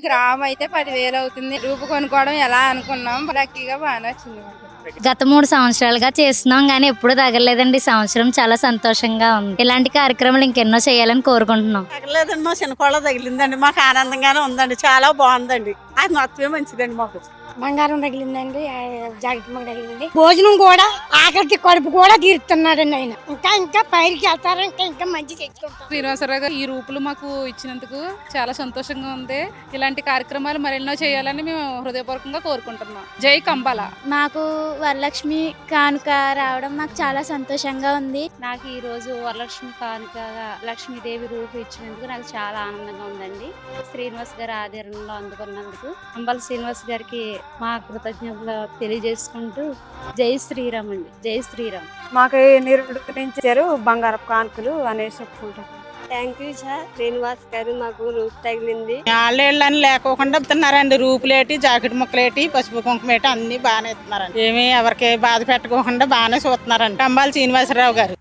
Gram అయితే 10,000 అవుతుంది. రూపు కొనుక్కోవడం ఎలా అనుకున్నాం, లక్కీగా బాగానే వచ్చింది. గత 3 సంవత్సరాలుగా చేస్తున్నాం కానీ ఎప్పుడు తగలేదండి. ఈ సంవత్సరం చాలా సంతోషంగా ఉంది. ఇలాంటి కార్యక్రమాలు ఇంకెన్నో చేయాలని కోరుకుంటున్నాం. తగలేదండి, మా చిన్నకోళ్ళ తగిలిందండి. మాకు ఆనందంగానే ఉందండి, చాలా బాగుందండి. అది మొత్తమే మంచిదండి. మాకు బంగారం తగిలిందండి, జాకెట్ మాకు తగిలింది. భోజనం కూడా ఆఖరికి కడుపు కూడా తీరుతున్నాడండి ఆయన. ఇంకా పైకి వెళ్తారు, ఇంకా మంచి తెచ్చుకుంటారు. శ్రీనివాసరావు గారు ఈ రూపులు మాకు ఇచ్చినందుకు చాలా సంతోషంగా ఉంది. ఇలాంటి కార్యక్రమాలు మరెన్నో చేయాలని మేము హృదయపూర్వకంగా కోరుకుంటున్నాం. జై కంబాల. మాకు వరలక్ష్మి కానుక రావడం నాకు చాలా సంతోషంగా ఉంది. నాకు ఈ రోజు వరలక్ష్మి కానుకగా లక్ష్మీదేవి రూపు ఇచ్చినందుకు నాకు చాలా ఆనందంగా ఉందండి. శ్రీనివాస్ గారి ఆధ్వర్యంలో అందుకున్నందుకు అంబల్ శ్రీనివాస్ గారికి మా కృతజ్ఞతలు తెలియజేసుకుంటూ జై శ్రీరామ్ అండి. జై శ్రీరామ్. మాకు నిర్వహించారు బంగారపు కానుకలు అనేసి చెప్పుకుంటాం. Thank you sir. శ్రీనివాస్ గారు మాకు రూపు తగిలింది. ఆళ్ళేళ్ళని లేకోకుండా ఇస్తున్నారండి. రూపులేటి, జాకెట్ ముక్కలేటి, పసుపు కుంకుమేటి అన్ని బాగానే ఇస్తున్నారండి. ఏమీ ఎవరికి బాధ పెట్టకోకుండా బాగానే చూస్తున్నారండి. కంబాల శ్రీనివాసరావు గారు.